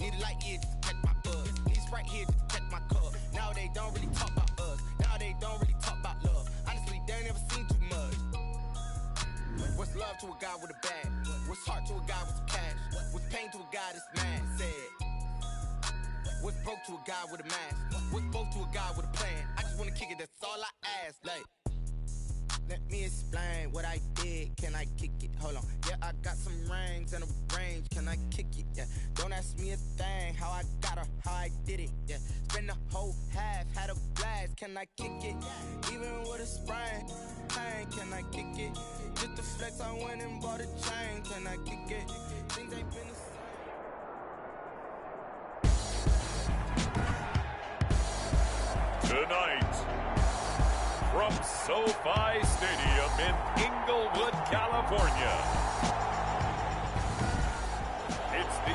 Need a light year just to catch my buzz. Need Sprite here just to catch my cup. Now they don't really talk about us. Now they don't really talk about love. Honestly, they ain't never seen too much. What's love to a guy with a bag? What's heart to a guy with some cash? What's pain to a guy that's mad? Said. What's broke to a guy with a mask? What's broke to a guy with a plan? I just wanna kick it, that's all I ask. Like, let me explain what I did. Can I kick it? Hold on. Yeah, I got some rings and a range. Can I kick it? Yeah. Don't ask me a thing. How I got her, how I did it. Yeah. Spend the whole half, had a blast. Can I kick it? Even with a sprain. Pain, can I kick it? Just to flex, I went and bought a chain. Can I kick it? Things ain't been the same. Tonight, from SoFi Stadium in Inglewood, California, it's the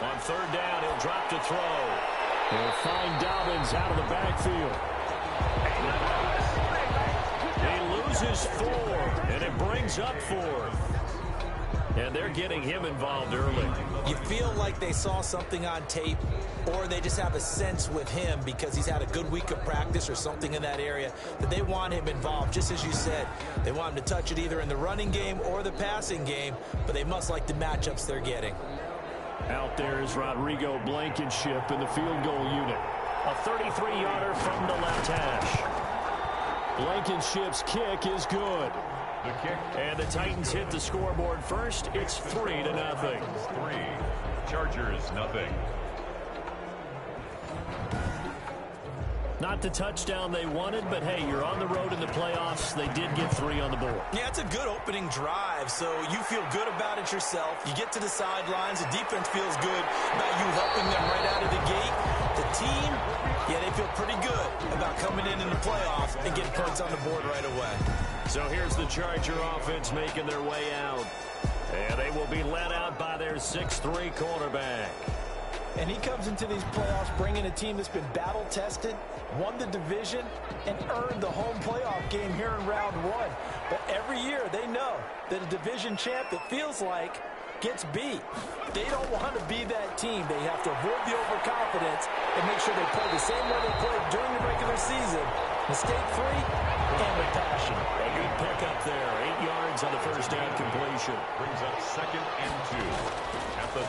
On third down, he'll drop to throw. He'll find Dobbins out of the backfield. He loses 4, and it brings up 4. And they're getting him involved early. You feel like they saw something on tape, or they just have a sense with him because he's had a good week of practice or something in that area that they want him involved. Just as you said, they want him to touch it either in the running game or the passing game, but they must like the matchups they're getting. Out there is Rodrigo Blankenship in the field goal unit. A 33-yarder from the left hash. Blankenship's kick is good. The kick. And the Titans hit the scoreboard first. It's 3-0. 3. Chargers, nothing. Not the touchdown they wanted, but hey, you're on the road in the playoffs. They did get 3 on the board. Yeah, it's a good opening drive, so you feel good about it yourself. You get to the sidelines. The defense feels good about you helping them right out of the gate. The team, yeah, they feel pretty good about coming in the playoffs and getting points on the board right away. So here's the Charger offense making their way out. And they will be led out by their 6'3" quarterback. And he comes into these playoffs bringing a team that's been battle-tested, won the division, and earned the home playoff game here in round 1. But every year they know that a division champ, it feels like, gets beat. They don't want to be that team. They have to avoid the overconfidence and make sure they play the same way they played during the regular season. Mistake-free and with passion. A good pickup there. 8 yards on the first down completion. Brings up 2nd and 2.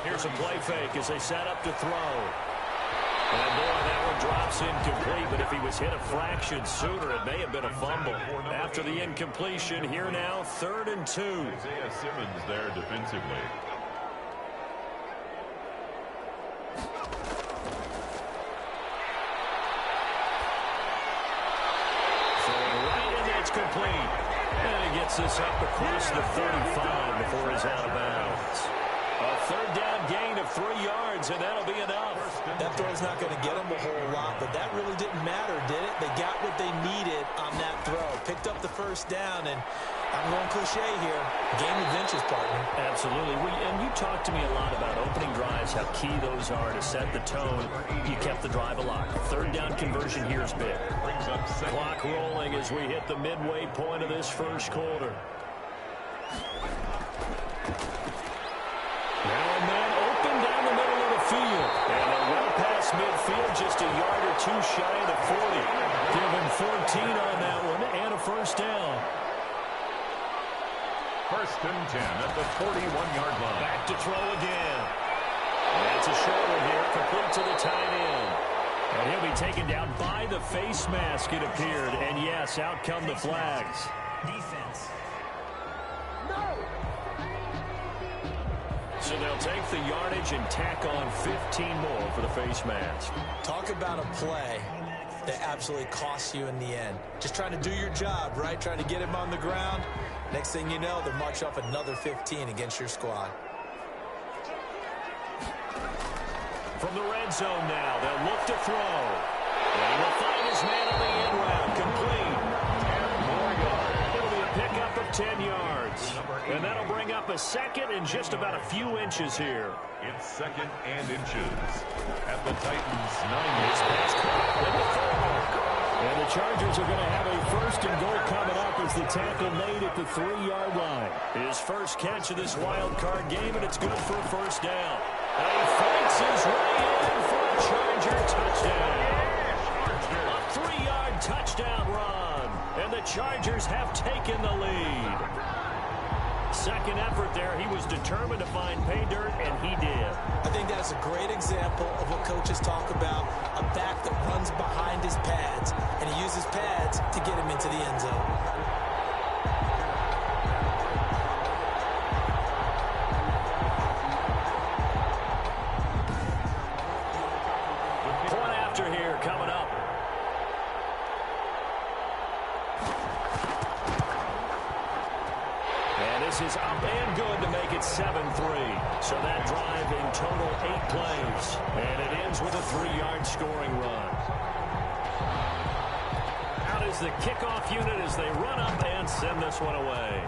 Here's a play fake as they set up to throw. And boy, that one drops incomplete, but if he was hit a fraction sooner, it may have been a fumble. After the incompletion, here now, 3rd and 2. Isaiah Simmons there defensively. Complete. And he gets this up across the 35 before he's out of bounds. A 3rd down gain of 3 yards, and that'll be enough. That throw's not going to get them a whole lot, but that really didn't matter, did it? They got what they needed on that throw. Picked up the 1st down, and I'm going cliche here. Game of inches, partner. Absolutely. And you talked to me a lot about opening drives, how key those are to set the tone. You kept the drive alive. 3rd down conversion here is big. Clock rolling as we hit the midway point of this first quarter. Now a man open down the middle of the field. And a well past midfield, just a yard or 2 shy of the 40. Give him 14 on that one and a 1st down. 1st and 10 at the 41-yard line. Back to throw again. That's a short one here, complete to the tight end. And he'll be taken down by the face mask, it appeared. And yes, out come the flags. Defense. So they'll take the yardage and tack on 15 more for the face mask. Talk about a play that absolutely costs you in the end. Just trying to do your job, right? Trying to get him on the ground. Next thing you know, they'll march off another 15 against your squad. From the red zone now, they'll look to throw. And he will find his man on the end route. Complete. 10 more yards. It'll be a pickup of 10 yards. And that'll bring up a second and just about a few inches here. It's second and inches at the Titans' 9 It's pass caught at the 4. And the Chargers are going to have a first and goal coming up as the tackle made at the 3-yard line. His first catch of this wild card game, and it's good for a first down. And he fights his way in for a Charger touchdown. A 3-yard touchdown run. And the Chargers have taken the lead. Second effort there, he was determined to find pay dirt, and he did. I think that's a great example of what coaches talk about, a back that runs behind his pads, and he uses pads to get him into the end zone. Point after here coming up. And this is up and good to make it 7-3. So that drive in total 8 plays. And it ends with a 3-yard scoring run. Out is the kickoff unit as they run up and send this one away.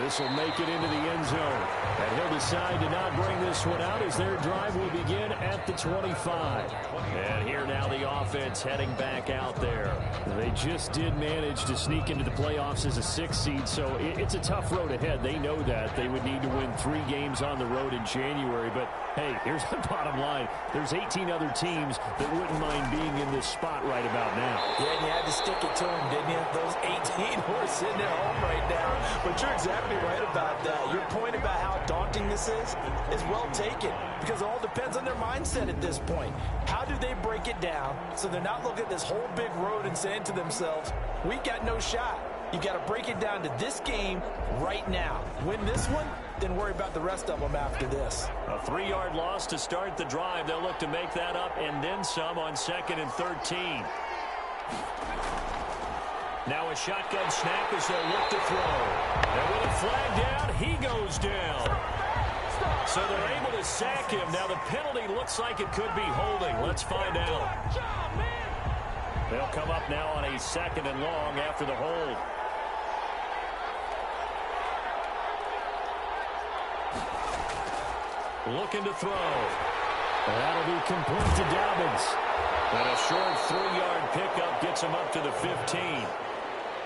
This will make it into the end zone. And he'll decide to not bring this one out as their drive will begin at the 25. And here now the offense heading back out there. They just did manage to sneak into the playoffs as a 6th seed, so it's a tough road ahead. They know that. They would need to win 3 games on the road in January. But, hey, here's the bottom line. There's 18 other teams that wouldn't mind being in this spot right about now. Yeah, and you had to stick it to them, didn't you? Those 18 who are sitting at home right now. But you're exactly right about that. Your point about how daunting this is well taken, because it all depends on their mindset at this point. How do they break it down so they're not looking at this whole big road and saying to themselves, we got no shot. You got to break it down to this game right now. Win this one, then worry about the rest of them after this. A 3-yard loss to start the drive. They'll look to make that up and then some on 2nd and 13. Now a shotgun snap as they'll look to throw. And with a flag down, he goes down. So they're able to sack him. Now the penalty looks like it could be holding. Let's find out. They'll come up now on a 2nd and long after the hold. Looking to throw. That'll be complete to Dobbins. And a short 3-yard pickup gets him up to the 15.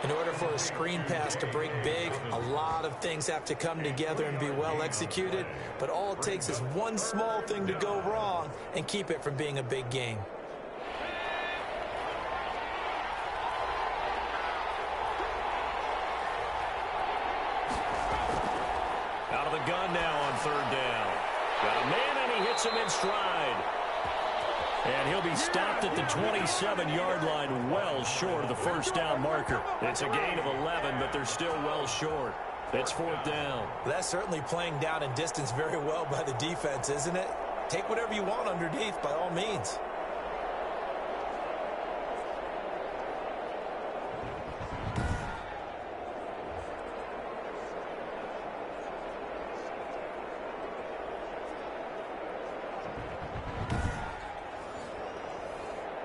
In order for a screen pass to break big, a lot of things have to come together and be well executed. But all it takes is one small thing to go wrong and keep it from being a big game. Out of the gun now on 3rd down. Got a man, and he hits him in stride. And he'll be stopped at the 27-yard line, well short of the first down marker. It's a gain of 11, but they're still well short. It's 4th down. That's certainly playing down in distance very well by the defense, isn't it? Take whatever you want underneath, by all means.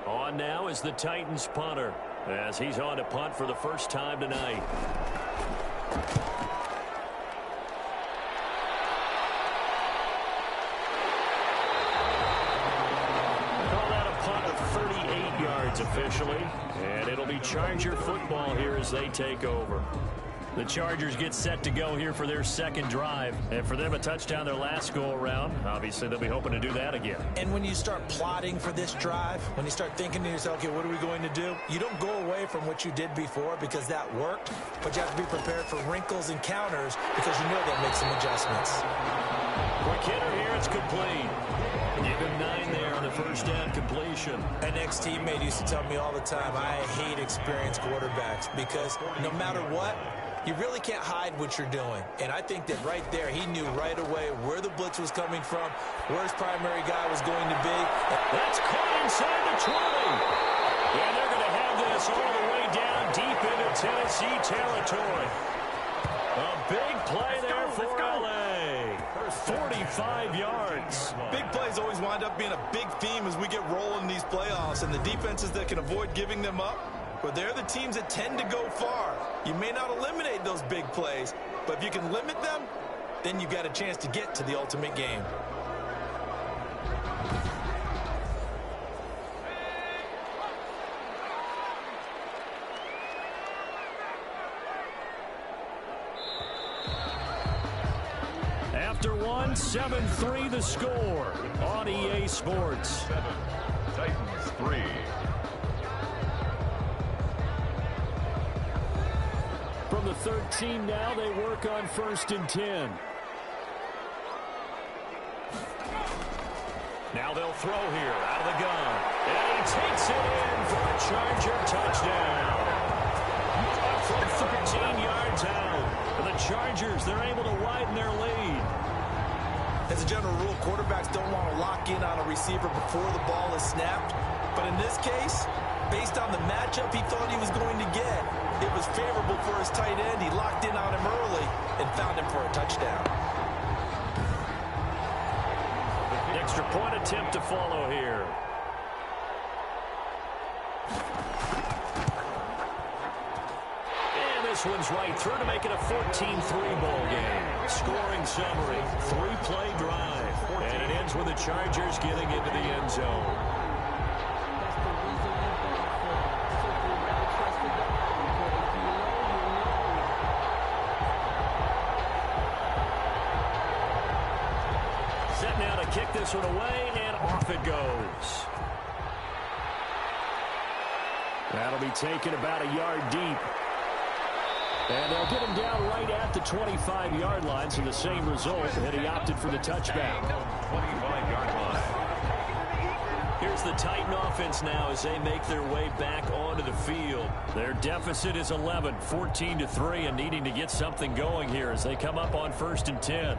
On now is the Titans punter, as he's on to punt for the first time tonight. Call that a punt of 38 yards officially, and it'll be Charger football here as they take over. The Chargers get set to go here for their 2nd drive. And for them, a touchdown their last go-around. Obviously, they'll be hoping to do that again. And when you start plotting for this drive, when you start thinking to yourself, okay, what are we going to do? You don't go away from what you did before because that worked, but you have to be prepared for wrinkles and counters because you know they'll make some adjustments. Quick hitter here, it's complete. Give him 9 there on the first down completion. An ex-teammate used to tell me all the time, I hate experienced quarterbacks because no matter what, you really can't hide what you're doing. And I think that right there, he knew right away where the blitz was coming from, where his primary guy was going to be. That's caught inside the 20. And they're going to have this all the way down deep into Tennessee territory. A big play there for L.A. 45 yards. Big plays always wind up being a big theme as we get rolling in these playoffs, and the defenses that can avoid giving them up, but they're the teams that tend to go far. You may not eliminate those big plays, but if you can limit them, then you've got a chance to get to the ultimate game. After one, 7-3 the score on EA Sports. 7, Titans 3. From the 13 now, they work on 1st and 10. Now they'll throw here out of the gun. And he takes it in for a Charger touchdown. Up from 13 yards out. For the Chargers, they're able to widen their lead. As a general rule, quarterbacks don't want to lock in on a receiver before the ball is snapped. But in this case, based on the matchup he thought he was going to get, it was favorable for his tight end. He locked in on him early and found him for a touchdown. An extra point attempt to follow here. And this one's right through to make it a 14-3 ball game. Scoring summary, 3-play drive. And it ends with the Chargers getting into the end zone. Set now to kick this one away, and off it goes. That'll be taken about a yard deep. And they'll get him down right at the 25-yard line, so the same result, and he opted for the touchback. 25-yard line. Here's the Titan offense now as they make their way back onto the field. Their deficit is 11, 14-3, and needing to get something going here as they come up on 1st and 10.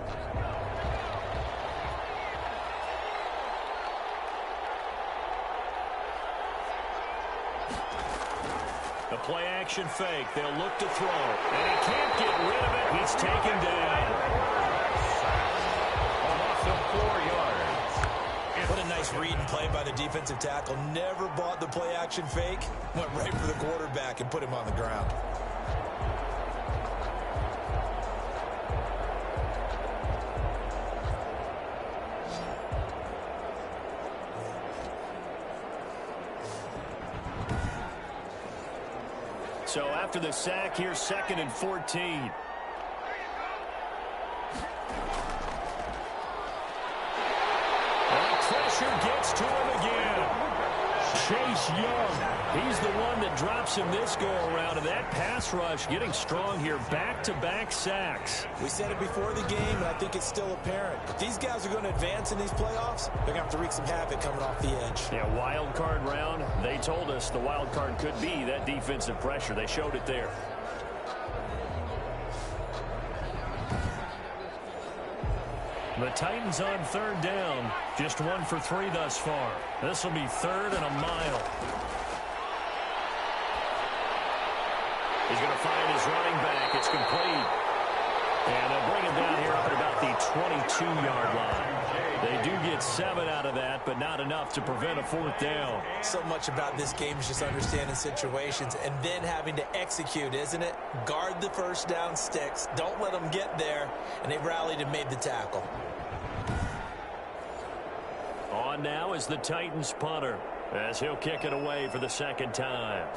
The play-action fake. They'll look to throw. And he can't get rid of it. He's taken down. A loss of 4 yards. What a nice read and play by the defensive tackle. Never bought the play-action fake. Went right for the quarterback and put him on the ground. So after the sack, here's 2nd and 14. And pressure gets to him again. Chase Young, he's the one that drops him this go-around, and that pass rush getting strong here. Back-to-back sacks. We said it before the game, and I think it's still apparent. If these guys are going to advance in these playoffs, they're going to have to wreak some havoc coming off the edge. Yeah, wild card round. They told us the wild card could be that defensive pressure. They showed it there. The Titans on 3rd down. Just 1 for 3 thus far. This will be 3rd and a mile. He's going to find his running back. It's complete. And they'll bring him down here up at about the 22-yard line. They do get 7 out of that, but not enough to prevent a 4th down. So much about this game is just understanding situations and then having to execute, isn't it? Guard the first down sticks. Don't let them get there. And they rallied and made the tackle. On now is the Titans punter as he'll kick it away for the 2nd time.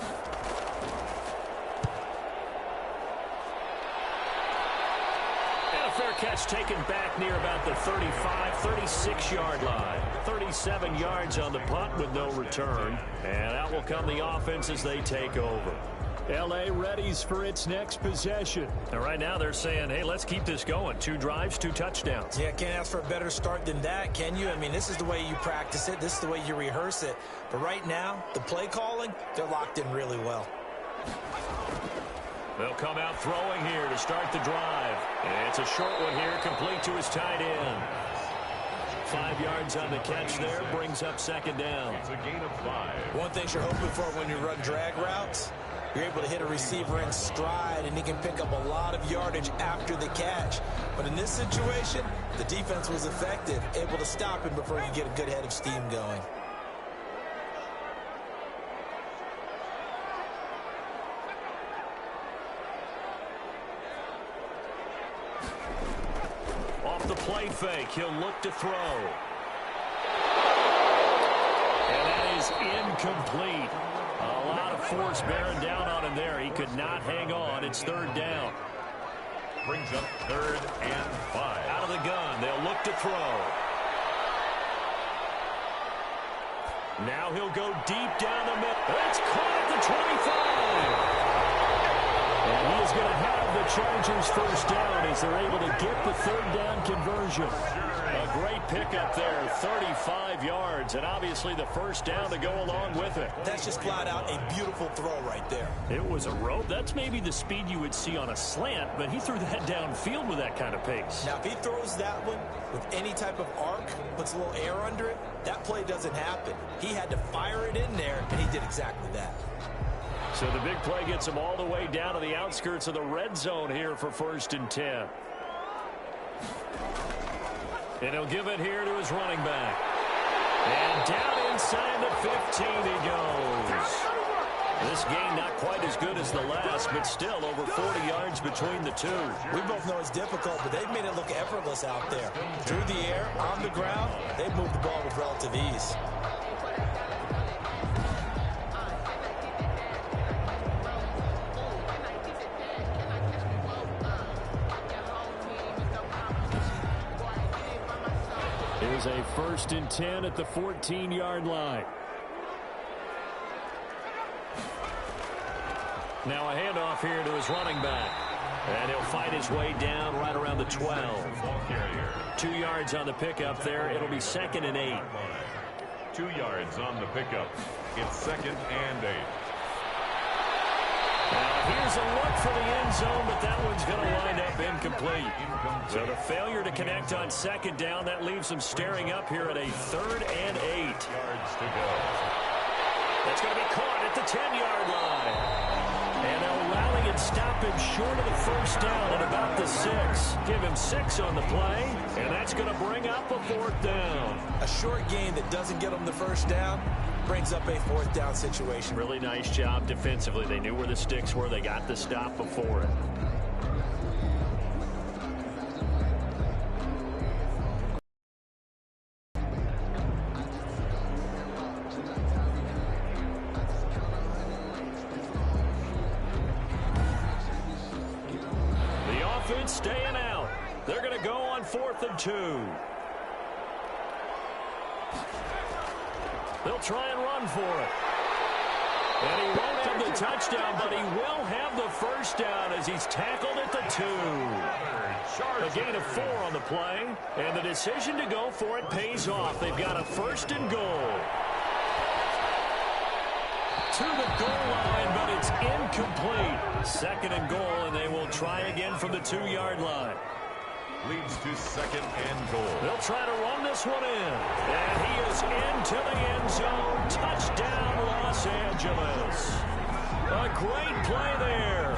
Fair catch taken back near about the 35, 36-yard line. 37 yards on the punt with no return. And out will come the offense as they take over. L.A. readies for its next possession. And right now they're saying, hey, let's keep this going. 2 drives, 2 touchdowns. Yeah, can't ask for a better start than that, can you? I mean, this is the way you practice it. This is the way you rehearse it. But right now, the play calling, they're locked in really well. They'll come out throwing here to start the drive. And it's a short one here, complete to his tight end. 5 yards on the catch there, brings up 2nd down. It's a gain of 5. One thing you're hoping for when you run drag routes, you're able to hit a receiver in stride, and he can pick up a lot of yardage after the catch. But in this situation, The defense was effective, able to stop him before he could get a good head of steam going. Off the play fake, he'll look to throw. And that is incomplete. A lot of force bearing down on him there. He could not hang on. It's third down. Brings up 3rd and 5. Out of the gun, they'll look to throw. Now he'll go deep down the middle. It's caught at the 25. And he is going to have the Chargers first down as they're able to get the third down conversion. A great pickup there, 35 yards, and obviously the first down to go along with it. That's just flat out a beautiful throw right there. It was a rope. That's maybe the speed you would see on a slant, but he threw that downfield with that kind of pace. Now, if he throws that one with any type of arc, puts a little air under it, that play doesn't happen. He had to fire it in there, and he did exactly that. So the big play gets him all the way down to the outskirts of the red zone here for 1st and 10. And he'll give it here to his running back. And down inside the 15 he goes. This game not quite as good as the last, but still over 40 yards between the two. We both know it's difficult, but they've made it look effortless out there. Through the air, on the ground, they've moved the ball with relative ease. Here's a 1st and 10 at the 14-yard line. Now a handoff here to his running back. And he'll fight his way down right around the 12. 2 yards on the pickup there. It'll be 2nd and 8. 2 yards on the pickup. It's 2nd and 8. Here's a look for the end zone, but that one's going to wind up incomplete. So the failure to connect on 2nd down, that leaves them staring up here at a 3rd and 8. Yards to go. That's going to be caught at the 10-yard line. And they'll rally and stop him short of the first down at about the 6. Give him 6 on the play, and that's going to bring up a 4th down. A short gain that doesn't get them the first down brings up a 4th down situation. Really nice job defensively. They knew where the sticks were. They got the stop before it. The offense staying out. They're going to go on 4th and 2. They'll try and run for it. And he won't have the touchdown, but he will have the first down as he's tackled at the 2. A gain of 4 on the play, and the decision to go for it pays off. They've got a 1st and goal. To the goal line, but it's incomplete. 2nd and goal, and they will try again from the 2-yard line. Leads to 2nd and goal. They'll try to run this one in. And he is into the end zone. Touchdown, Los Angeles. A great play there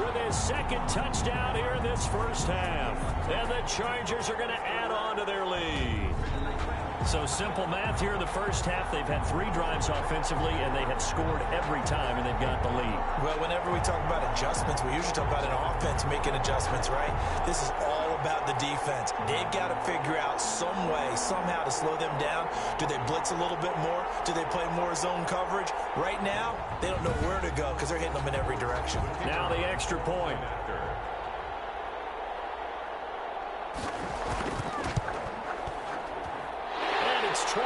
with his 2nd touchdown here in this first half. And the Chargers are going to add on to their lead. So simple math here in the first half. They've had 3 drives offensively, and they have scored every time, and they've got the lead. Well, whenever we talk about adjustments, we usually talk about an offense making adjustments, right? This is all about the defense. They've got to figure out some way, somehow to slow them down. Do they blitz a little bit more? Do they play more zone coverage? Right now, they don't know where to go because they're hitting them in every direction. Now the extra point. 21-3.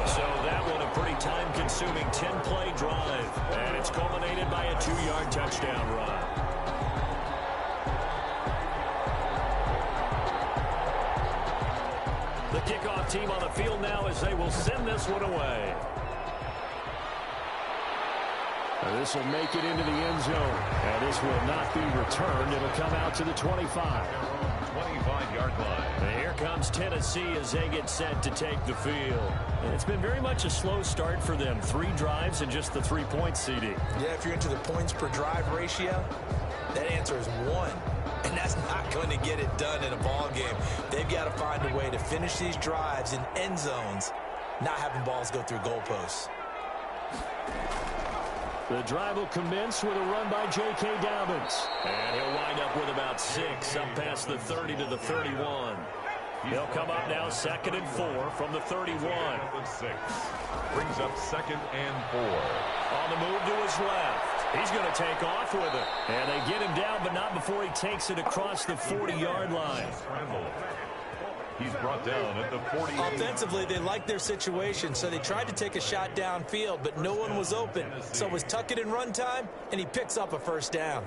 So that one a pretty time-consuming 10-play drive. And it's culminated by a 2-yard touchdown run. The kickoff team on the field now as they will send this one away. This will make it into the end zone. And this will not be returned. It'll come out to the 25. 25-yard line. And here comes Tennessee as they get set to take the field. And it's been very much a slow start for them. 3 drives and just the 3 points, CD. Yeah, if you're into the points per drive ratio, That answer is 1. And that's not going to get it done in a ball game. They've got to find a way to finish these drives in end zones, not having balls go through goalposts. The drive will commence with a run by J.K. Dobbins. And he'll wind up with about 6 up past the 30 to the 31. He'll come up now 2nd and 4 from the 31. 6. Brings up 2nd and 4. On the move to his left. He's going to take off with it. And they get him down, but not before he takes it across the 40-yard line. He's brought down at the 40. Offensively, they liked their situation, so they tried to take a shot downfield, but no one was open. So it was tuck it in run time, and he picks up a first down.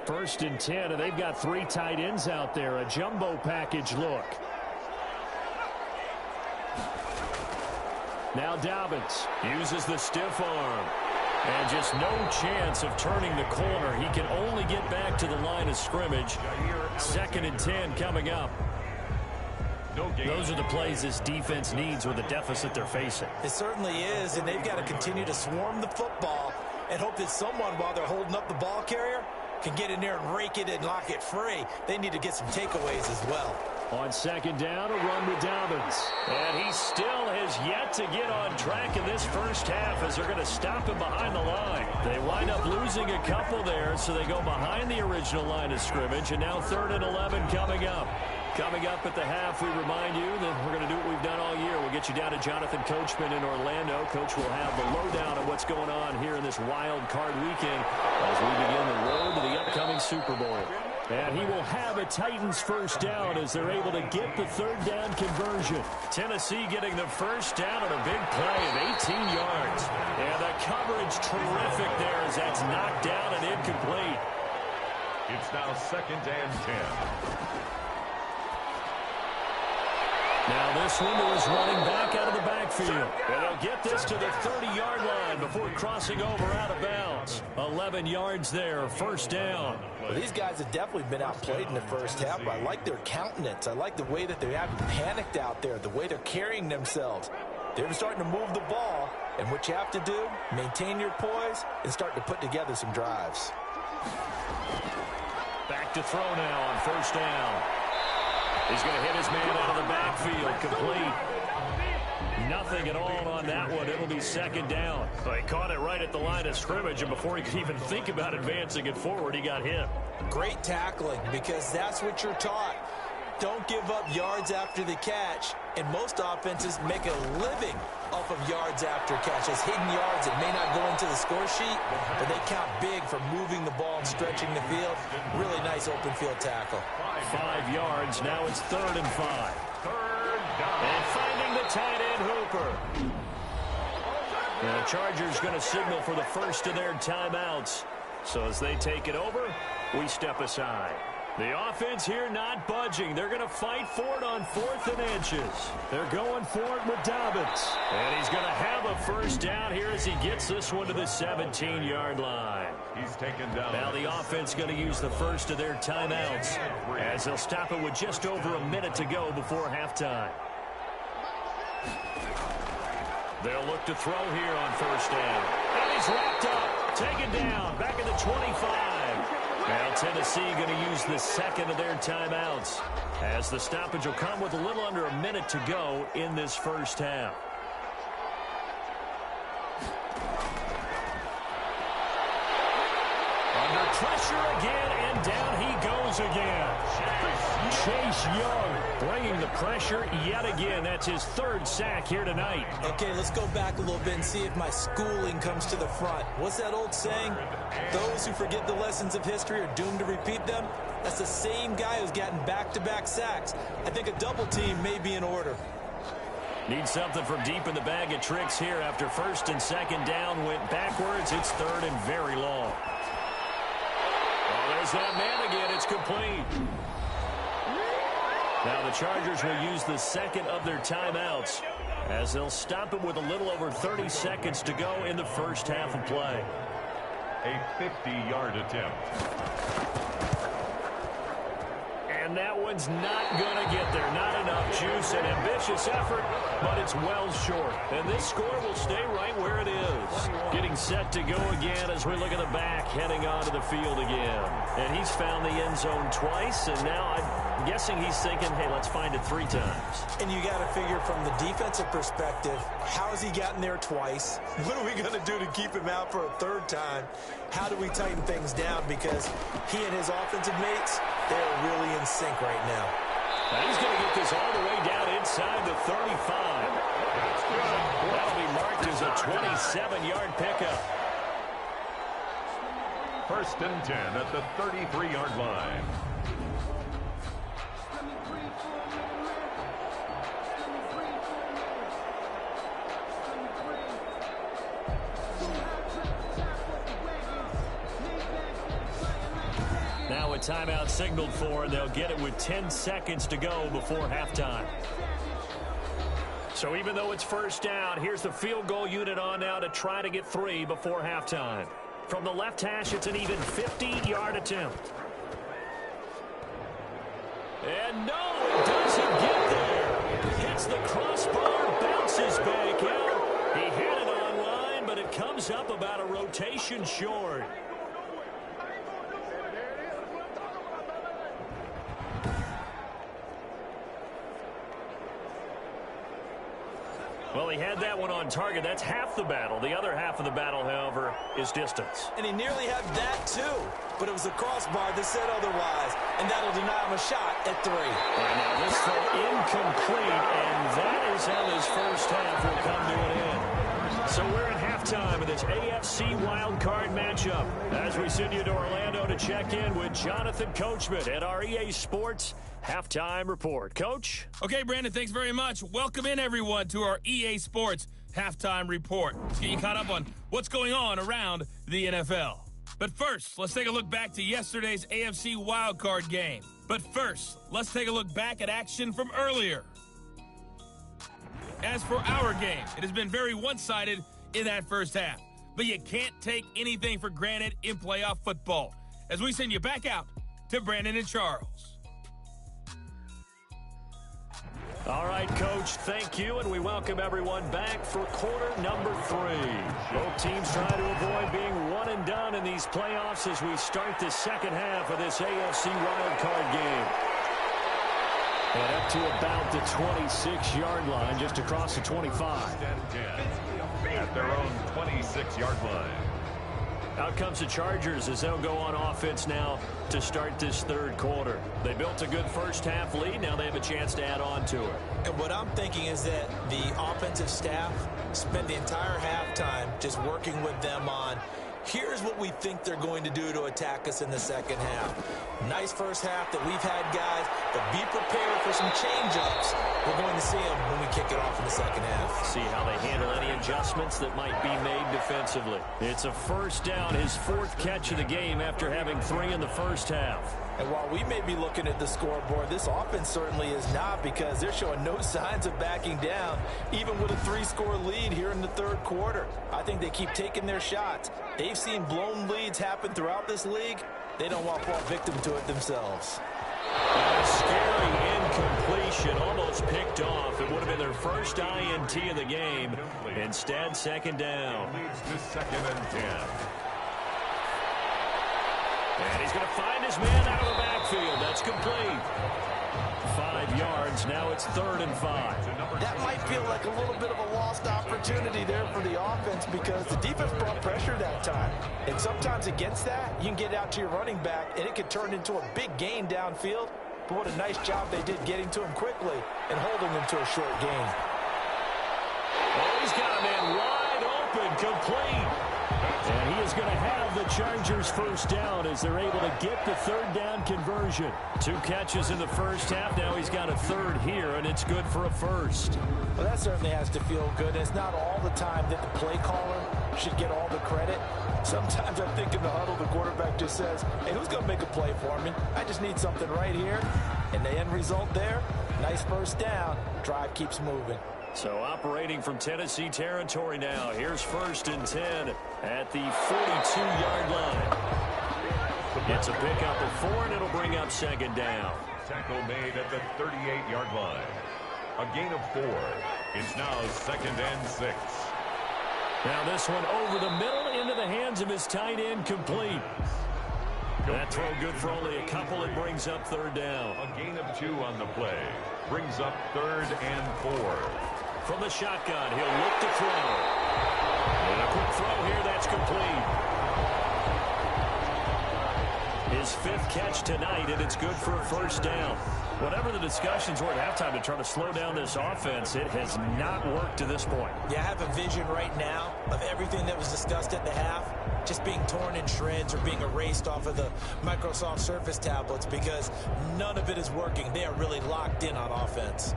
First and 10, and they've got 3 tight ends out there. A jumbo package look. Now Dobbins uses the stiff arm. And just no chance of turning the corner. He can only get back to the line of scrimmage. 2nd and 10 coming up. Those are the plays this defense needs with the deficit they're facing. It certainly is, and they've got to continue to swarm the football and hope that someone, while they're holding up the ball carrier, can get in there and rake it and lock it free. They need to get some takeaways as well. On 2nd down, a run with Dobbins. And he still has yet to get on track in this first half as they're going to stop him behind the line. They wind up losing a couple there, so they go behind the original line of scrimmage, and now 3rd and 11 coming up. Coming up at the half, we remind you that we're going to do what we've done all year. We'll get you down to Jonathan Coachman in Orlando. Coach will have the lowdown of what's going on here in this wild card weekend as we begin the road to the upcoming Super Bowl. And he will have a Titans first down as they're able to get the 3rd down conversion. Tennessee getting the first down on a big play of 18 yards. And the coverage terrific there as that's knocked down and incomplete. It's now 2nd and 10. Now this one is running back out of the backfield. And they'll get this to the 30-yard line before crossing over out of bounds. 11 yards there, first down. Well, these guys have definitely been outplayed in the first half. I like their countenance. I like the way that they haven't panicked out there, the way they're carrying themselves. They're starting to move the ball, and what you have to do, maintain your poise and start to put together some drives. Back to throw now on first down. He's going to hit his man out of the backfield, complete. Nothing at all on that one. It'll be 2nd down. So he caught it right at the line of scrimmage, and before he could even think about advancing it forward, he got hit. Great tackling, because that's what you're taught. Don't give up yards after the catch, and most offenses make a living off of yards after catch. As hidden yards that may not go into the score sheet, but they count big for moving the ball and stretching the field. Really nice open field tackle. 5 yards. Now it's 3rd and 5. And finding the tight end, Hooper. The Chargers going to signal for the first of their timeouts. So as they take it over, we step aside. The offense here not budging. They're going to fight for it on 4th and inches. They're going for it with Dobbins. And he's going to have a first down here as he gets this one to the 17-yard line. He's taken down. Now the offense going to use the first of their timeouts as they'll stop it with just over a minute to go before halftime. They'll look to throw here on first down. And he's wrapped up, taken down, back at the 25. Now Tennessee going to use the 2nd of their timeouts as the stoppage will come with a little under a minute to go in this first half. Under pressure again, and down he goes again. Chase Young bringing the pressure yet again. That's his 3rd sack here tonight. Okay, let's go back a little bit and see if my schooling comes to the front. What's that old saying? Those who forget the lessons of history are doomed to repeat them. That's the same guy who's gotten back-to-back sacks. I think a double team may be in order. Need something from deep in the bag of tricks here after 1st and 2nd down went backwards. It's 3rd and very long. Oh, there's that man again. It's complete. Now the Chargers will use the 2nd of their timeouts as they'll stop it with a little over 30 seconds to go in the first half of play. A 50-yard attempt. And that one's not going to get there. Not enough juice. An ambitious effort, but it's well short. And this score will stay right where it is. Getting set to go again as we look at the back, heading onto the field again. And he's found the end zone twice, and now I'm guessing he's thinking, hey, let's find it 3 times. And you got to figure from the defensive perspective, how has he gotten there twice? What are we going to do to keep him out for a 3rd time? How do we tighten things down? Because he and his offensive mates, they're really in sync right now. Now he's going to get this all the way down inside the 35. That'll be marked as a 27-yard pickup. 1st and 10 at the 33-yard line. Now a timeout signaled for, and they'll get it with 10 seconds to go before halftime. So even though it's 1st down, here's the field goal unit on now to try to get 3 before halftime. From the left hash, it's an even 50-yard attempt. And no, it doesn't get there. Hits the crossbar, bounces back out. He had it online, but it comes up about a rotation short. Well, he had that one on target. That's half the battle. The other half of the battle, however, is distance. And he nearly had that, too. But it was a crossbar that said otherwise. And that'll deny him a shot at 3. And now this throw incomplete, and that is how this 1st half will come to an end. So we're at halftime of this AFC wildcard matchup as we send you to Orlando to check in with Jonathan Coachman at our EA Sports Halftime Report. Coach? Okay, Brandon, thanks very much. Welcome in, everyone, to our EA Sports Halftime Report. Let's get you caught up on what's going on around the NFL. But first, let's take a look back to yesterday's AFC wildcard game. But first, let's take a look back at action from earlier. As for our game, it has been very one-sided in that 1st half. But you can't take anything for granted in playoff football. As we send you back out to Brandon and Charles. All right, Coach, thank you, and we welcome everyone back for quarter number 3. Both teams trying to avoid being one and done in these playoffs as we start the 2nd half of this AFC wildcard game. And up to about the 26-yard line, just across the 25. At their own 26-yard line. Out comes the Chargers as they'll go on offense now to start this 3rd quarter. They built a good 1st half lead. Now they have a chance to add on to it. And what I'm thinking is that the offensive staff spent the entire halftime just working with them on, here's what we think they're going to do to attack us in the 2nd half. Nice 1st half that we've had, guys, but be prepared for some change-ups. We're going to see them when we kick it off in the 2nd half. See how they handle any adjustments that might be made defensively. It's a 1st down, his 4th catch of the game after having 3 in the 1st half. And while we may be looking at the scoreboard, this offense certainly is not, because they're showing no signs of backing down, even with a 3-score lead here in the 3rd quarter. I think they keep taking their shots. They've seen blown leads happen throughout this league. They don't want to fall victim to it themselves. A scary incompletion, almost picked off. It would have been their first INT of the game. Instead, 2nd down. Leads to 2nd and 10. And he's going to find his man out of the backfield. That's complete. 5 yards. Now it's 3rd and 5. That might feel like a little bit of a lost opportunity there for the offense, because the defense brought pressure that time. And sometimes against that, you can get out to your running back, and it could turn into a big gain downfield. But what a nice job they did getting to him quickly and holding him to a short gain. Oh, he's got a man wide open, complete. And he is going to have the Chargers 1st down as they're able to get the 3rd down conversion. 2 catches in the 1st half. Now he's got a 3rd here, and it's good for a 1st. Well, that certainly has to feel good. It's not all the time that the play caller should get all the credit. Sometimes I think in the huddle, the quarterback just says, hey, who's going to make a play for me? I just need something right here. And the end result there, nice 1st down. Drive keeps moving. So operating from Tennessee territory now. Here's 1st and 10 at the 42-yard line. It's a pickup of 4, and it'll bring up 2nd down. Tackle made at the 38-yard line. A gain of 4. It's now 2nd and 6. Now this one over the middle into the hands of his tight end, complete. That throw good for only a couple. It brings up 3rd down. A gain of 2 on the play. Brings up 3rd and 4. From the shotgun, he'll look to throw. And a quick throw here, that's complete. His 5th catch tonight, and it's good for a 1st down. Whatever the discussions were at halftime to try to slow down this offense, it has not worked to this point. Yeah, I have a vision right now of everything that was discussed at the half just being torn in shreds or being erased off of the Microsoft Surface tablets because none of it is working. They are really locked in on offense.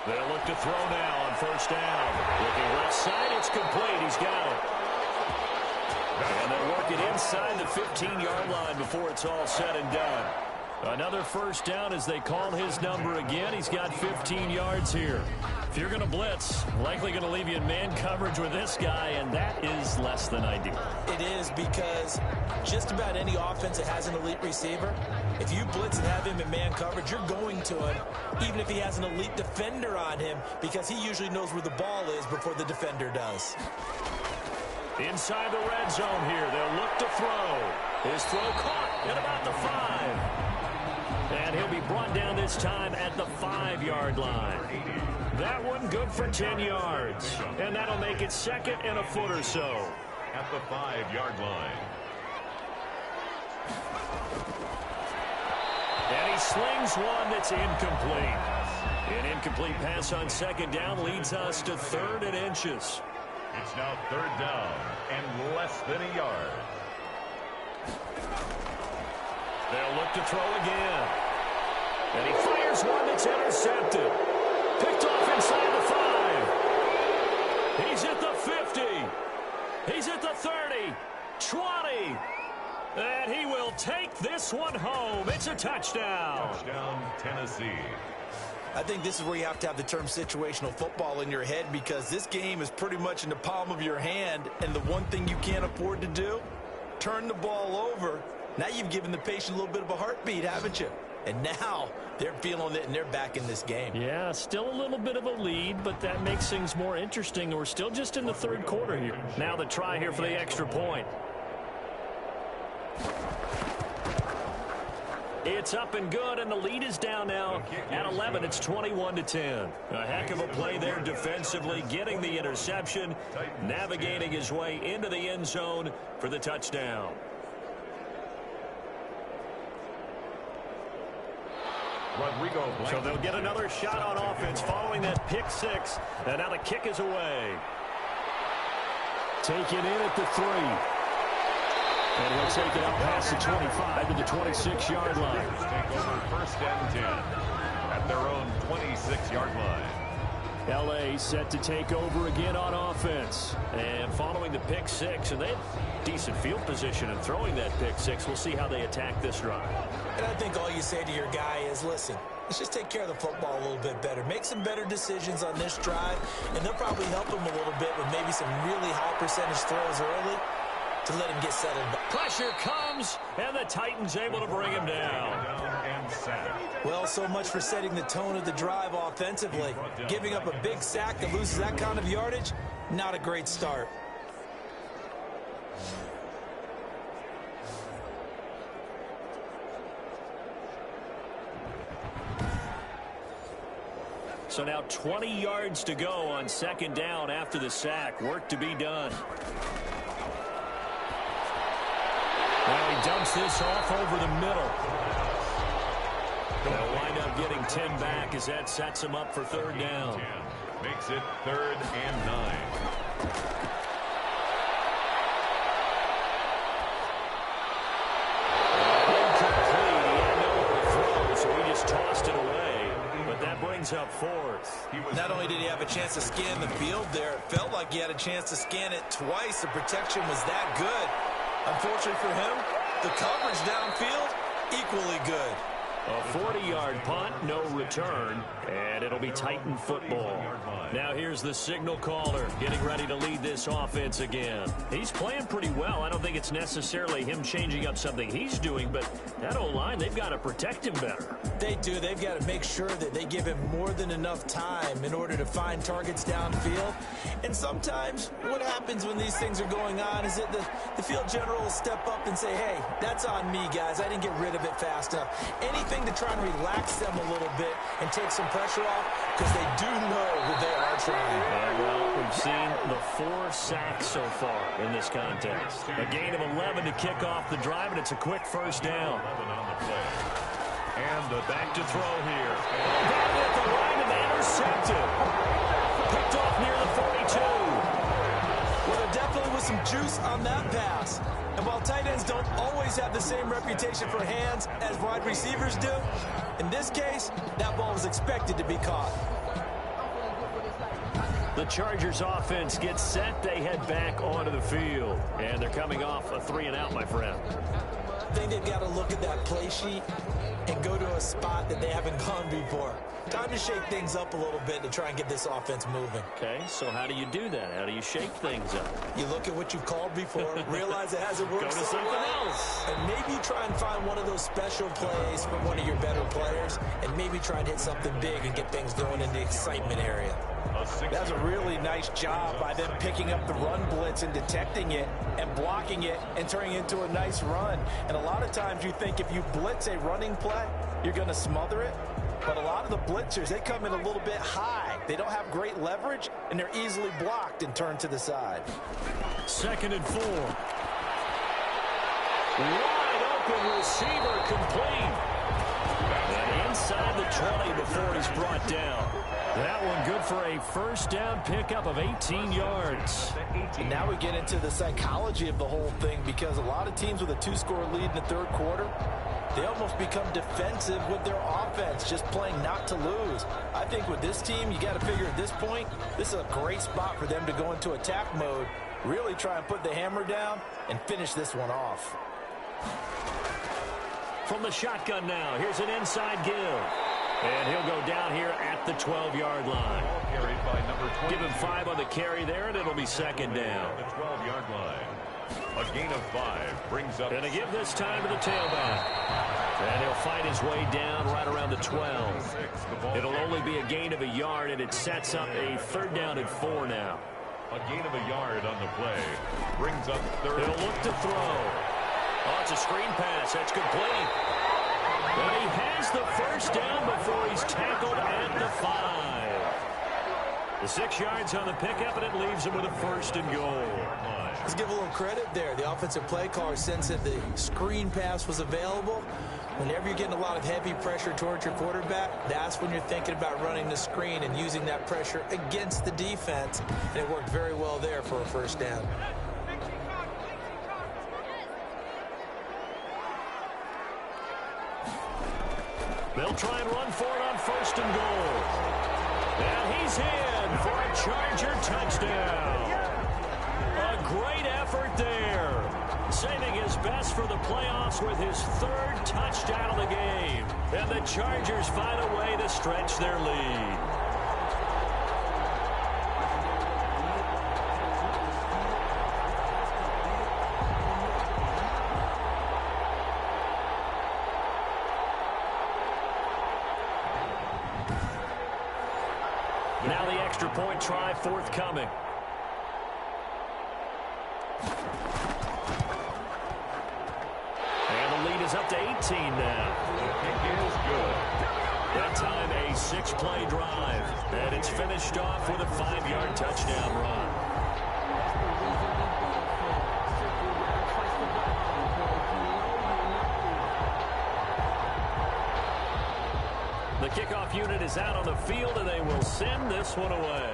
They'll look to throw now on 1st down. Looking left side, it's complete. He's got it. And they'll work it inside the 15-yard line before it's all said and done. Another 1st down as they call his number again. He's got 15 yards here. If you're going to blitz, likely going to leave you in man coverage with this guy, and that is less than ideal. It is because just about any offense that has an elite receiver, if you blitz and have him in man coverage, you're going to him, even if he has an elite defender on him, because he usually knows where the ball is before the defender does. Inside the red zone here, they'll look to throw. His throw caught at about the 5. And he'll be brought down this time at the 5-yard line. That one good for 10 yards. And that'll make it 2nd and a foot or so. At the 5-yard line. And he slings one that's incomplete. An incomplete pass on 2nd down leads us to 3rd and inches. It's now 3rd down and less than a yard. They'll look to throw again. And he fires one that's intercepted. Picked off inside the 5. He's at the 50. He's at the 30. 20. And he will take this one home. It's a touchdown. Touchdown, Tennessee. I think this is where you have to have the term situational football in your head because this game is pretty much in the palm of your hand, and the one thing you can't afford to do, turn the ball over. Now you've given the patient a little bit of a heartbeat, haven't you? And now they're feeling it, and they're back in this game. Yeah, still a little bit of a lead, but that makes things more interesting. We're still just in the 3rd quarter here. Now the try here for the extra point. It's up and good, and the lead is down now at 11. It's 21-10. A heck of a play there defensively, getting the interception, navigating his way into the end zone for the touchdown. So they'll get another shot on offense following that pick 6, and now the kick is away. Taken in at the 3. And he'll take it out past the 25 to the 26-yard line. Take over 1st and 10 at their own 26-yard line. L.A. set to take over again on offense. And following the pick 6, and they have decent field position and throwing that pick 6. We'll see how they attack this drive. And I think all you say to your guy is, listen, let's just take care of the football a little bit better. Make some better decisions on this drive, and they'll probably help him a little bit with maybe some really high percentage throws early to let him get settled. Pressure comes, and the Titans able to bring him down. Well, so much for setting the tone of the drive offensively. Giving up a big sack that loses that kind of yardage, not a great start. So now 20 yards to go on 2nd down after the sack. Work to be done. Now he dumps this off over the middle. They'll wind up getting 10 back as that sets him up for 3rd down. Makes it 3rd and 9. Incomplete. He had nowhere to throw, so he just tossed it away. But that brings up 4th. Not only did he have a chance to scan the field there, it felt like he had a chance to scan it twice. The protection was that good. Unfortunately for him, the coverage downfield, equally good. A 40-yard punt, no return, and it'll be Titan football. Now here's the signal caller getting ready to lead this offense again. He's playing pretty well. I don't think it's necessarily him changing up something he's doing, but that O-line, they've got to protect him better. They do. They've got to make sure that they give him more than enough time in order to find targets downfield. And sometimes what happens when these things are going on is that the field general will step up and say, hey, that's on me, guys. I didn't get rid of it fast enough. Anything to try and relax them a little bit and take some pressure off, because they do know that they are trying. Yeah, well, we've seen the 4 sacks so far in this contest. A gain of 11 to kick off the drive, and it's a quick first down. And the Back to throw here. Got it at the line and intercepted. Picked off near the 42. Well, there definitely was some juice on that pass. And while tight ends don't always have the same reputation for hands as wide receivers do, in this case, that ball was expected to be caught. The Chargers offense gets set. They head back onto the field. And they're coming off a 3-and-out, my friend. I think they've got to look at that play sheet and go to a spot that they haven't gone before. Time to shake things up a little bit to try and get this offense moving. Okay, so how do you do that? How do you shake things up? You look at what you've called before, realize it hasn't worked Go to so something well, else. and maybe try and find one of those special plays from one of your better players, and maybe try and hit something big and get things going in the excitement area. That's a really nice job by them picking up the run blitz and detecting it and blocking it and turning it into a nice run. And a lot of times you think if you blitz a running play, you're going to smother it. But a lot of the blitzers, they come in a little bit high. They don't have great leverage, and they're easily blocked and turned to the side. 2nd and 4. Wide open receiver complete. And inside the 20 before he's brought down. That one good for a first down pickup of 18 yards. And now we get into the psychology of the whole thing, because a lot of teams with a 2-score lead in the third quarter, they almost become defensive with their offense, just playing not to lose. I think with this team, you got to figure at this point, this is a great spot for them to go into attack mode, really try and put the hammer down and finish this one off. From the shotgun now, here's an inside give. And he'll go down here at the 12-yard line. carried by number 20. Give him 5 on the carry there, and it'll be 2nd down. The 12-yard line. A gain of 5 brings up. Going to give this time to the tailback. And he'll fight his way down right around the 12. It'll only be a gain of a yard, and it sets up a 3rd down and 4 now. A gain of a yard on the play. Brings up 3rd. He'll look to throw. Oh, it's a screen pass. That's complete. And he has the first down before he's tackled at the 5. The 6 yards on the pickup, and it leaves him with a 1st and goal. Let's give a little credit there. The offensive play caller sensed that the screen pass was available. Whenever you're getting a lot of heavy pressure towards your quarterback, that's when you're thinking about running the screen and using that pressure against the defense. And it worked very well there for a 1st down. They'll try and run for it on 1st and goal. And he's in for a Charger touchdown. A great effort there. Saving his best for the playoffs with his 3rd touchdown of the game. And the Chargers find a way to stretch their lead. Now the extra point try forthcoming. And the lead is up to 18 now. It is good. That time a 6-play drive. And it's finished off with a 5-yard touchdown run. The kickoff unit is out on the field, and they will send this one away.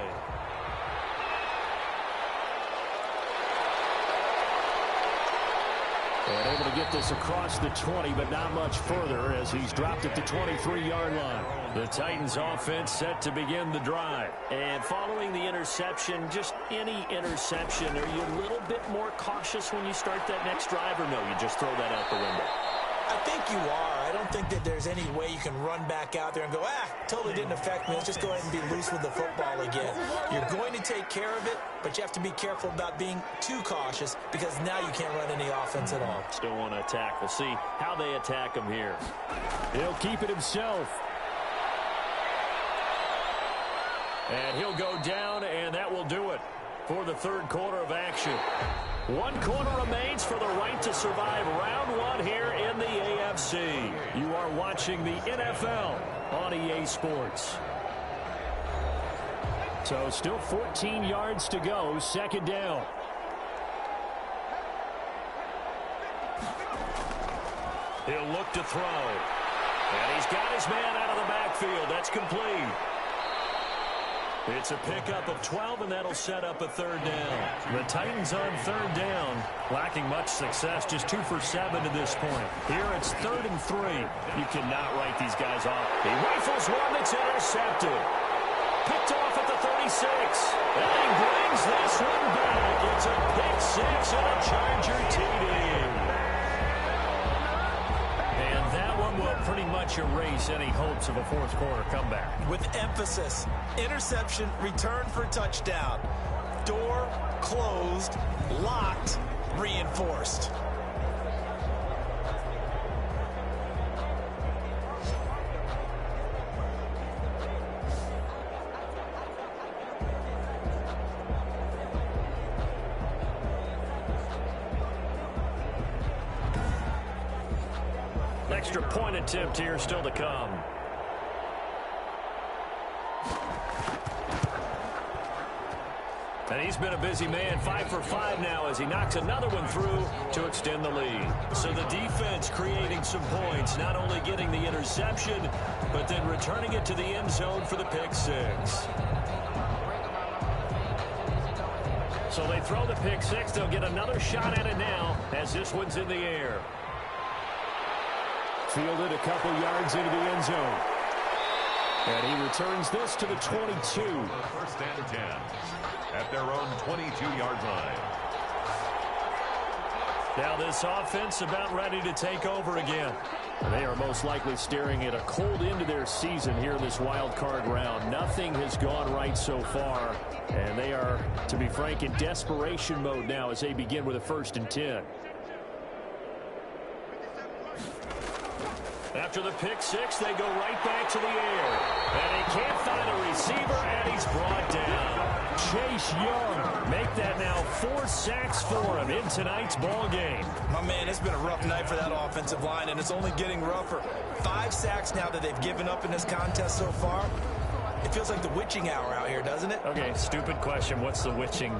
And able to get this across the 20, but not much further as he's dropped at the 23-yard line. The Titans offense set to begin the drive. And following the interception, just any interception, are you a little bit more cautious when you start that next drive, or no, you just throw that out the window? I think you are. I don't think that there's any way you can run back out there and go, totally didn't affect me. Let's just go ahead and be loose with the football again. You're going to take care of it, but you have to be careful about being too cautious because now you can't run any offense at all. Still want to attack. We'll see how they attack him here. He'll keep it himself. And he'll go down, and that will do it for the third quarter of action. 1 quarter remains for the right to survive round 1 here in the AFC. You are watching the NFL on EA Sports. So still 14 yards to go, second down. He'll look to throw. And he's got his man out of the backfield. That's complete. It's a pickup of 12, and that'll set up a third down. The Titans on third down, lacking much success, just 2 for 7 to this point. Here it's 3rd and 3. You cannot write these guys off. He rifles one that's intercepted. Picked off at the 36. And he brings this one back. It's a pick 6 and a Charger TD. And that one will pretty much erase any hopes of a fourth quarter comeback. With emphasis, interception, return for touchdown. Door closed, locked, reinforced. Extra point attempt here still to come. And he's been a busy man, 5 for 5 now as he knocks another one through to extend the lead. So the defense creating some points, not only getting the interception, but then returning it to the end zone for the pick 6. So they throw the pick 6. They'll get another shot at it now as this one's in the air. Fielded a couple yards into the end zone. And he returns this to the 22. 1st and 10 at their own 22-yard line. Now this offense about ready to take over again. They are most likely staring at a cold end to their season here in this wild card round. Nothing has gone right so far, and they are, to be frank, in desperation mode now as they begin with a 1st and 10. After the pick 6, they go right back to the air. And he can't find a receiver, and he's brought down. Chase Young make that now 4 sacks for him in tonight's ball game. My man, it's been a rough night for that offensive line, and it's only getting rougher. 5 sacks now that they've given up in this contest so far. It feels like the witching hour out here, doesn't it? Okay, stupid question. What's the witching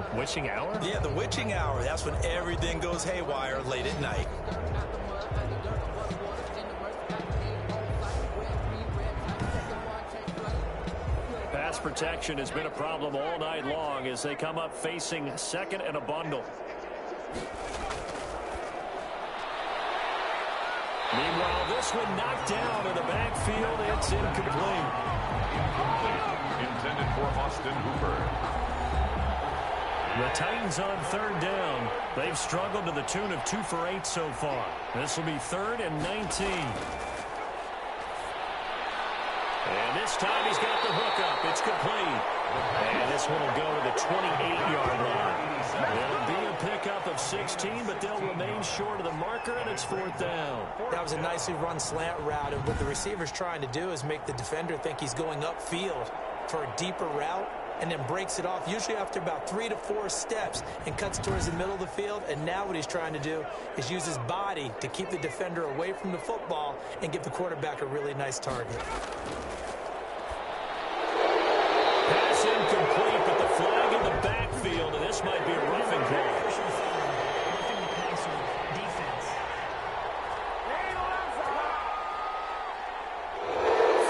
hour? Yeah, the witching hour. That's when everything goes haywire late at night. Pass protection has been a problem all night long as they come up facing 2nd and a bundle. Meanwhile, this one knocked down in the backfield. It's incomplete. Intended for Austin Hooper. The Titans on 3rd down. They've struggled to the tune of 2 for 8 so far. This will be 3rd and 19. And this time he's got the hook up. It's complete. And this one will go to the 28-yard line. It'll be a pickup of 16, but they'll remain short of the marker, and it's 4th down. That was a nicely run slant route, and what the receiver's trying to do is make the defender think he's going upfield for a deeper route, and then breaks it off, usually after about 3 to 4 steps, and cuts towards the middle of the field. And now what he's trying to do is use his body to keep the defender away from the football and give the quarterback a really nice target. Pass incomplete, but the flag in the backfield, and this might be a roughing call.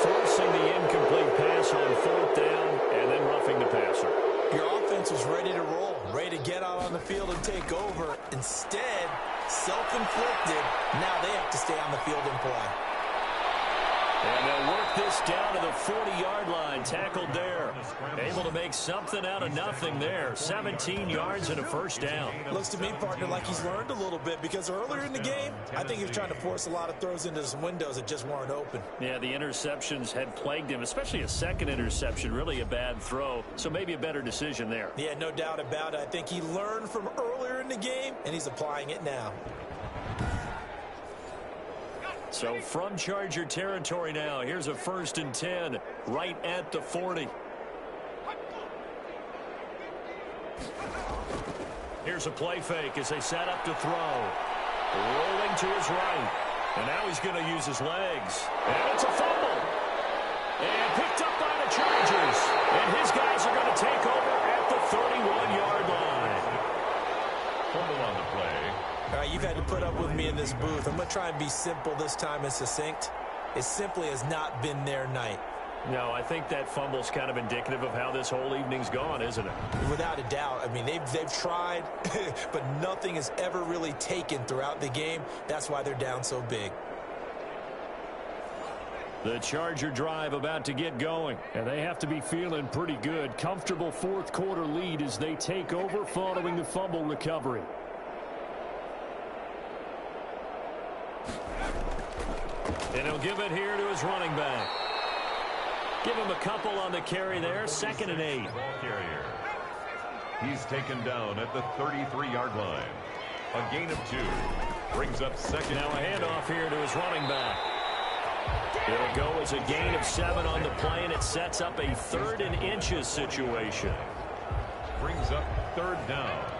Forcing the incomplete pass on 4th down, and then roughing the passer. Your offense was ready to roll, ready to get out on the field and take over. Instead, self-inflicted, now they have to stay on the field and play. And they'll work this down to the 40-yard line. Tackled there. Able to make something out of nothing there. 17 yards and a first down. Looks to me, partner, like he's learned a little bit, because earlier in the game, I think he was trying to force a lot of throws into some windows that just weren't open. Yeah, the interceptions had plagued him, especially a second interception. Really a bad throw, so maybe a better decision there. Yeah, no doubt about it. I think he learned from earlier in the game, and he's applying it now. So from Charger territory now, here's a 1st and 10 right at the 40. Here's a play fake as they set up to throw. Rolling to his right. And now he's going to use his legs. And it's a fumble. And picked up by the Chargers. And his guys are going to take over at the 31-yard line. Fumble on the play. All right, you've had to put up with me in this booth. I'm going to try and be simple this time and succinct. It simply has not been their night. No, I think that fumble's kind of indicative of how this whole evening's gone, isn't it? Without a doubt. I mean, they've tried, but nothing is ever really taken throughout the game. That's why they're down so big. The Charger drive about to get going. And they have to be feeling pretty good. Comfortable fourth quarter lead as they take over following the fumble recovery. And he'll give it here to his running back. Give him a couple on the carry there. 2nd and 8. Carrier. He's taken down at the 33-yard line. A gain of 2. Brings up 2nd. Now a handoff here to his running back. It'll go as a gain of 7 on the play, and it sets up a 3rd and inches situation. Brings up 3rd down.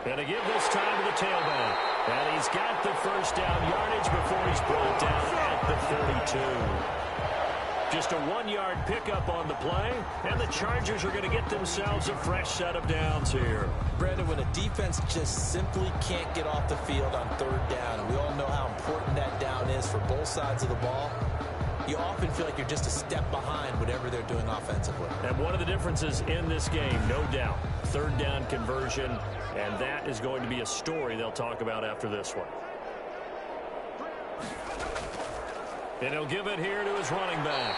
And to give this time to the tailback. And he's got the 1st down yardage before he's brought down at the 42. Just a 1-yard pickup on the play, and the Chargers are going to get themselves a fresh set of downs here. Brandon, when a defense just simply can't get off the field on 3rd down, and we all know how important that down is for both sides of the ball, you often feel like you're just a step behind whatever they're doing offensively. And one of the differences in this game, no doubt, 3rd down conversion, and that is going to be a story they'll talk about after this one. And he'll give it here to his running back.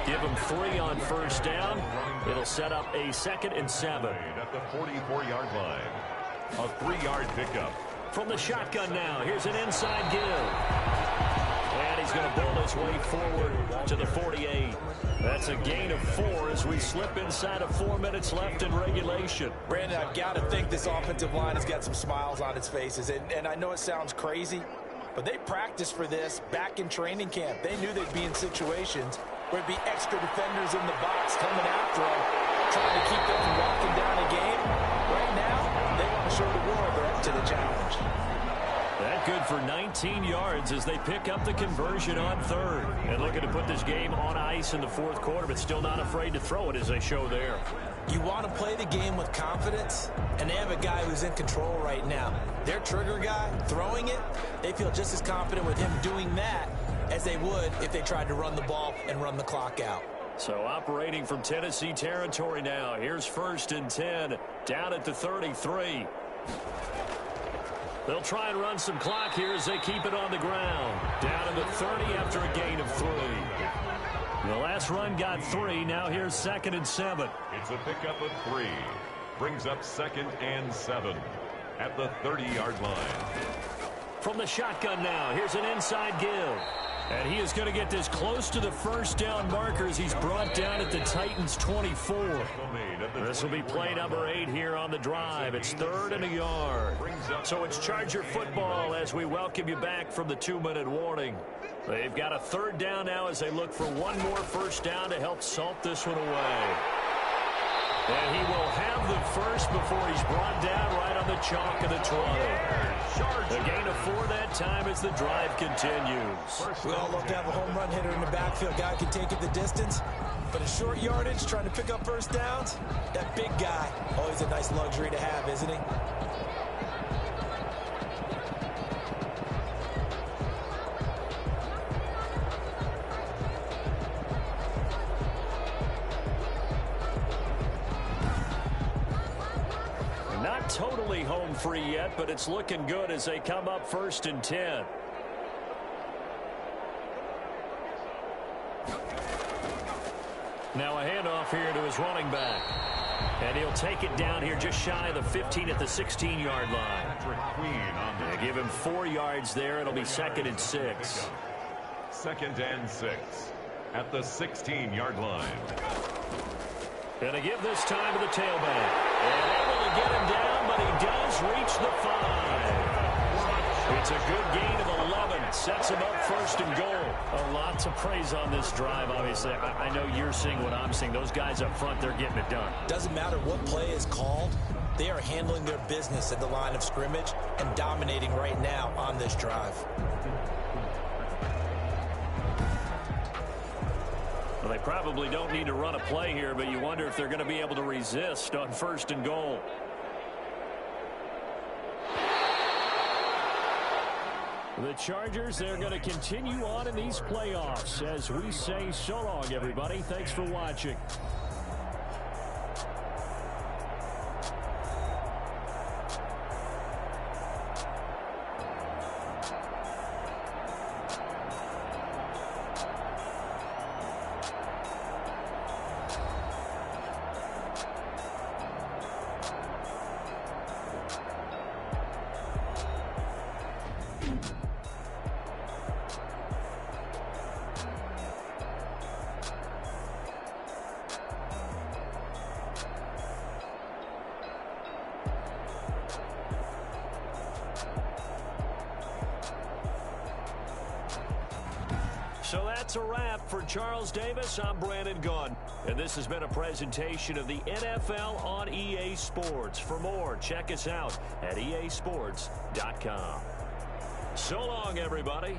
Give him 3 on 1st down. It'll set up a 2nd and 7. At the 44-yard line. A 3-yard pickup. From the shotgun now, here's an inside give. And he's going to build his way forward to the 48. That's a gain of 4 as we slip inside of 4 minutes left in regulation. Brandon, I've got to think this offensive line has got some smiles on its faces. And I know it sounds crazy, but they practiced for this back in training camp. They knew they'd be in situations where there'd be extra defenders in the box coming after them, trying to keep them from walking down a game. Right now, they want to show the world they're up to the challenge. That good for 19 yards as they pick up the conversion on 3rd. And looking to put this game on ice in the 4th quarter, but still not afraid to throw it as they show there. You want to play the game with confidence, and they have a guy who's in control right now. Their trigger guy, throwing it, they feel just as confident with him doing that as they would if they tried to run the ball and run the clock out. So operating from Tennessee territory now. Here's 1st and 10 down at the 33. They'll try and run some clock here as they keep it on the ground. Down to the 30 after a gain of 3. The last run got 3. Now here's 2nd and 7. It's a pickup of 3. Brings up 2nd and 7 at the 30-yard line. From the shotgun now, here's an inside give. And he is going to get this close to the 1st down marker as he's brought down at the Titans' 24. This will be play number 8 here on the drive. It's 3rd and a yard. So it's Charger football as we welcome you back from the 2-minute warning. They've got a 3rd down now as they look for one more 1st down to help salt this one away. And he will have the 1st before he's brought down right on the chalk of the 20. A gain of 4 that time as the drive continues. We all love to have a home run hitter in the backfield. Guy can take it the distance. But in short yardage, trying to pick up 1st downs, that big guy, always a nice luxury to have, isn't he? totally home free yet, but it's looking good as they come up 1st and 10. Now a handoff here to his running back. And he'll take it down here just shy of the 15 at the 16-yard line. They give him 4 yards there. It'll be 2nd and 6. 2nd and 6 at the 16-yard line. Gonna give this time to the tailback. And able to get him down, but he does reach the 5. It's a good gain of 11. Sets him up 1st and goal. A lot to praise on this drive, obviously. I know you're seeing what I'm seeing. Those guys up front, they're getting it done. Doesn't matter what play is called. They are handling their business at the line of scrimmage and dominating right now on this drive. Well, they probably don't need to run a play here, but you wonder if they're going to be able to resist on 1st and goal. The Chargers, they're going to continue on in these playoffs as we say so long, everybody. Thanks for watching. So that's a wrap for Charles Davis. I'm Brandon Gunn. And this has been a presentation of the NFL on EA Sports. For more, check us out at easports.com. So long, everybody.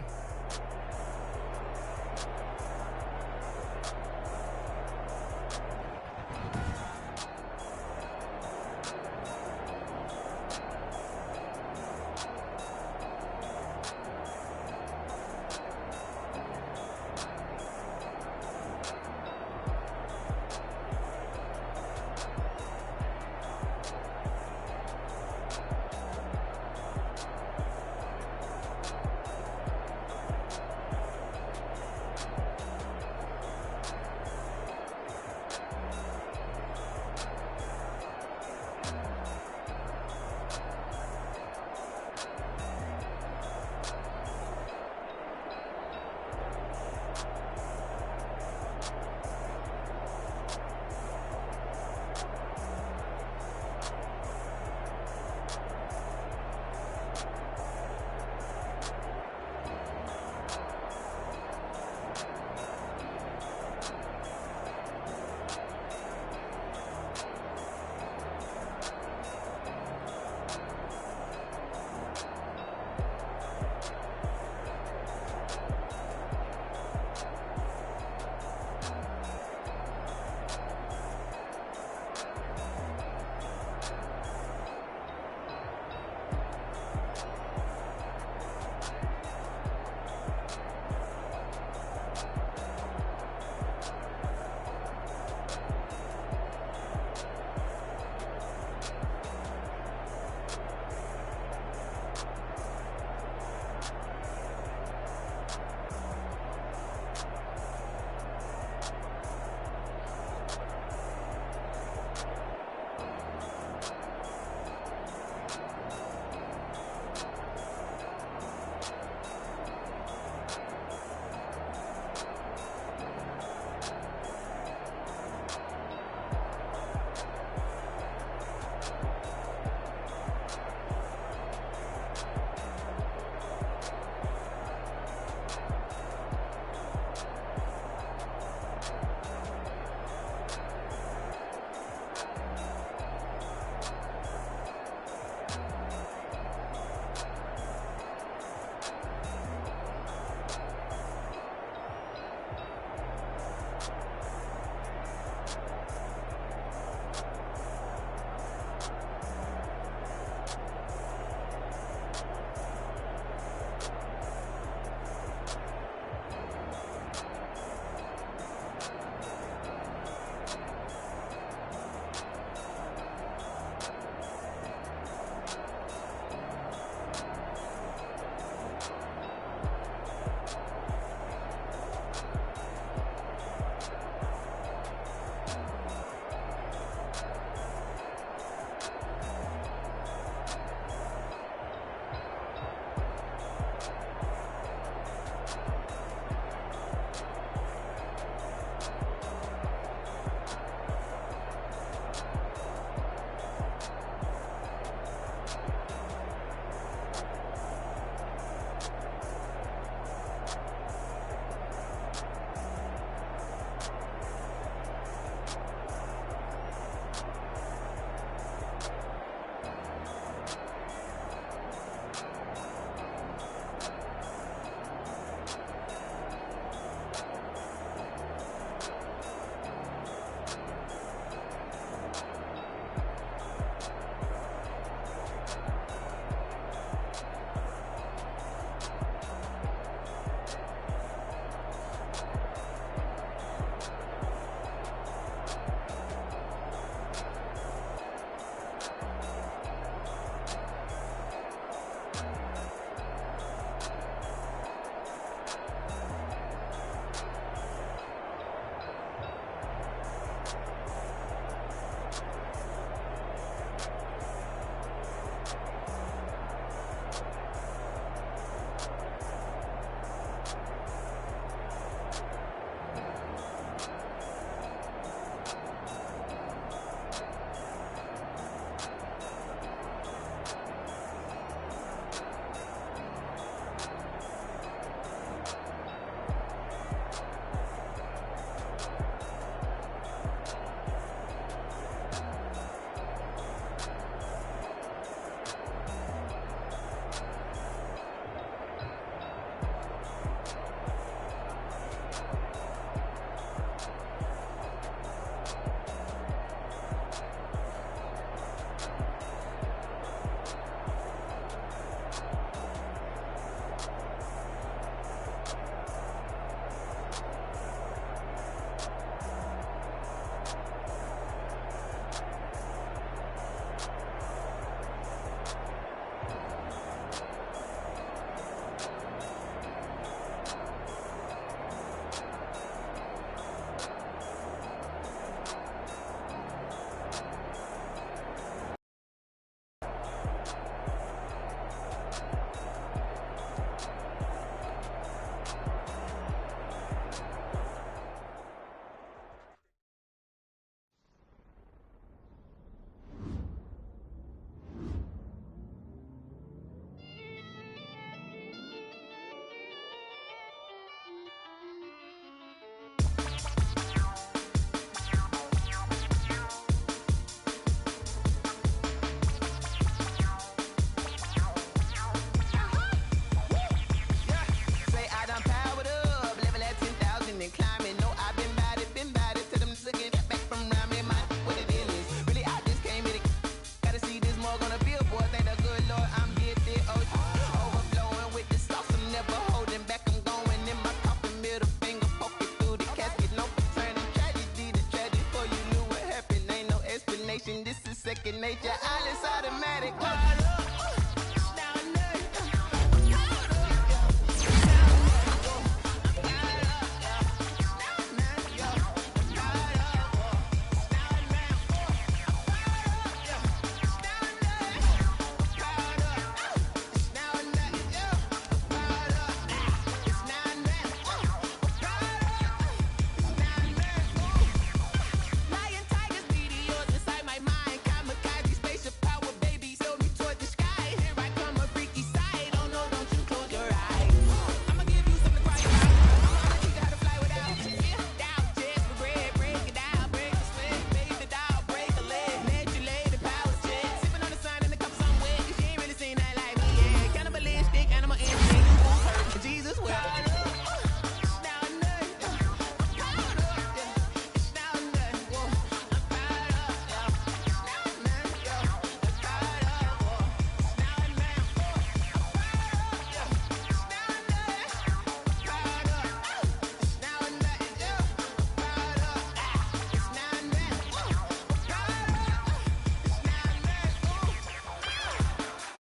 second nature, all is automatic.